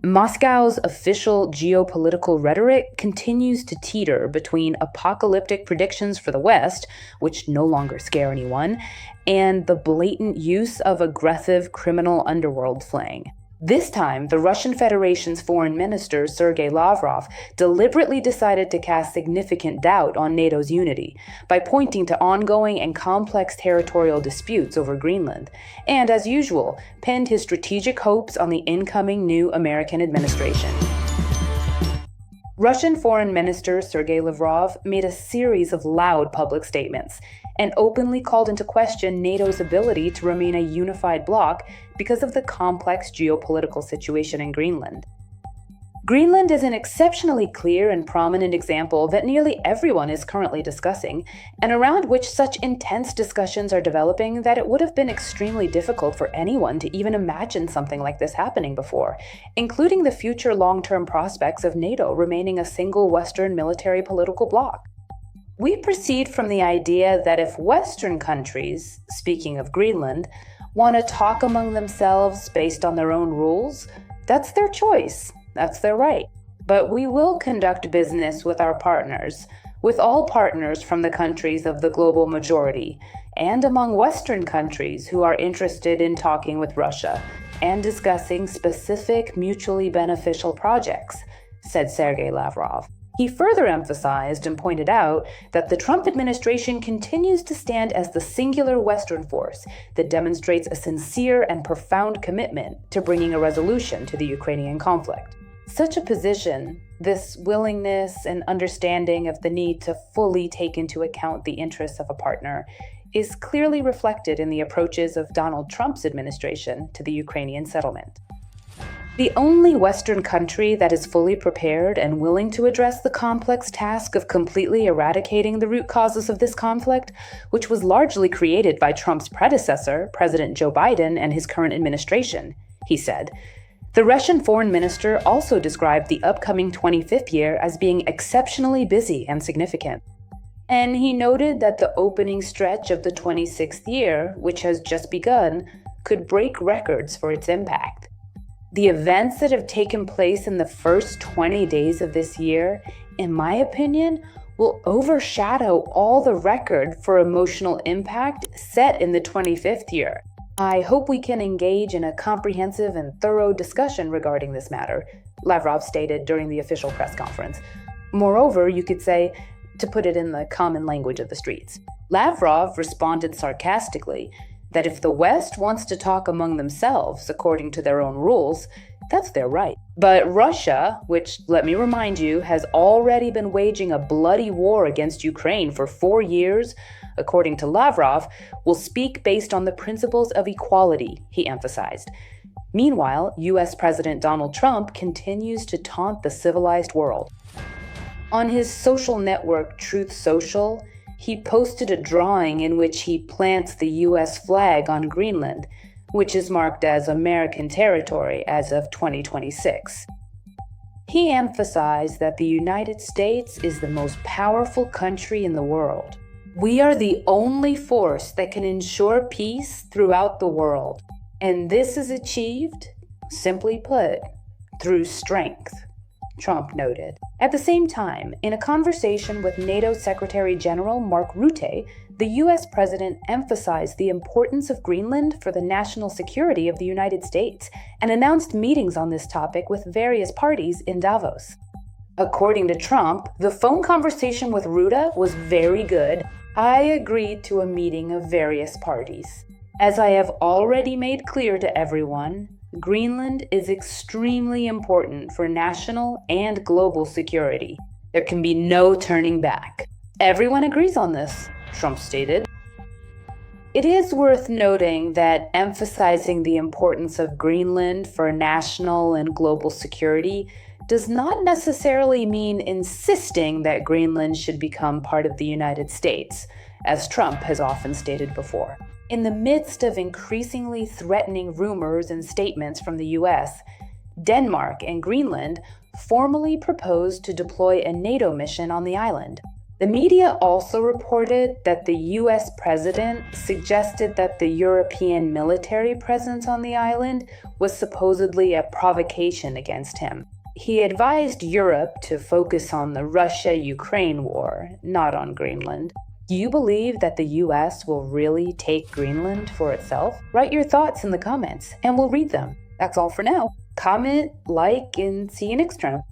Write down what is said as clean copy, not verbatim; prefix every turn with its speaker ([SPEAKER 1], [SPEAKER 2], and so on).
[SPEAKER 1] Moscow's official geopolitical rhetoric continues to teeter between apocalyptic predictions for the West, which no longer scare anyone, and the blatant use of aggressive criminal underworld slang. This time, the Russian Federation's foreign minister, Sergei Lavrov, deliberately decided to cast significant doubt on NATO's unity by pointing to ongoing and complex territorial disputes over Greenland, and, as usual, pinned his strategic hopes on the incoming new American administration. Russian Foreign Minister Sergei Lavrov made a series of loud public statements and openly called into question NATO's ability to remain a unified bloc because of the complex geopolitical situation in Greenland. Greenland is an exceptionally clear and prominent example that nearly everyone is currently discussing, and around which such intense discussions are developing that it would have been extremely difficult for anyone to even imagine something like this happening before, including the future long-term prospects of NATO remaining a single Western military political bloc. We proceed from the idea that if Western countries, speaking of Greenland, want to talk among themselves based on their own rules, that's their choice. That's their right. But we will conduct business with our partners, with all partners from the countries of the global majority, and among Western countries who are interested in talking with Russia and discussing specific mutually beneficial projects, said Sergei Lavrov. He further emphasized and pointed out that the Trump administration continues to stand as the singular Western force that demonstrates a sincere and profound commitment to bringing a resolution to the Ukrainian conflict. Such a position, this willingness and understanding of the need to fully take into account the interests of a partner, is clearly reflected in the approaches of Donald Trump's administration to the Ukrainian settlement. The only Western country that is fully prepared and willing to address the complex task of completely eradicating the root causes of this conflict, which was largely created by Trump's predecessor, President Joe Biden, and his current administration, he said. The Russian foreign minister also described the upcoming 25th year as being exceptionally busy and significant. And he noted that the opening stretch of the 26th year, which has just begun, could break records for its impact. The events that have taken place in the first 20 days of this year, in my opinion, will overshadow all the record for emotional impact set in the 25th year. I hope we can engage in a comprehensive and thorough discussion regarding this matter, Lavrov stated during the official press conference. Moreover, you could say, to put it in the common language of the streets, Lavrov responded sarcastically that if the West wants to talk among themselves according to their own rules, that's their right. But Russia, which, let me remind you, has already been waging a bloody war against Ukraine for 4 years, according to Lavrov, will speak based on the principles of equality, he emphasized. Meanwhile, U.S. President Donald Trump continues to taunt the civilized world. On his social network Truth Social, he posted a drawing in which he plants the U.S. flag on Greenland, which is marked as American territory as of 2026. He emphasized that the United States is the most powerful country in the world. We are the only force that can ensure peace throughout the world, and this is achieved, simply put, through strength, Trump noted. At the same time, in a conversation with NATO Secretary General Mark Rutte, the U.S. president emphasized the importance of Greenland for the national security of the United States and announced meetings on this topic with various parties in Davos. According to Trump, the phone conversation with Rutte was very good. I agreed to a meeting of various parties. As I have already made clear to everyone, Greenland is extremely important for national and global security. There can be no turning back. Everyone agrees on this, Trump stated. It is worth noting that emphasizing the importance of Greenland for national and global security does not necessarily mean insisting that Greenland should become part of the United States, as Trump has often stated before. In the midst of increasingly threatening rumors and statements from the U.S., Denmark and Greenland formally proposed to deploy a NATO mission on the island. The media also reported that the US president suggested that the European military presence on the island was supposedly a provocation against him. He advised Europe to focus on the Russia-Ukraine war, not on Greenland. Do you believe that the US will really take Greenland for itself? Write your thoughts in the comments, and we'll read them. That's all for now. Comment, like, and see you next time.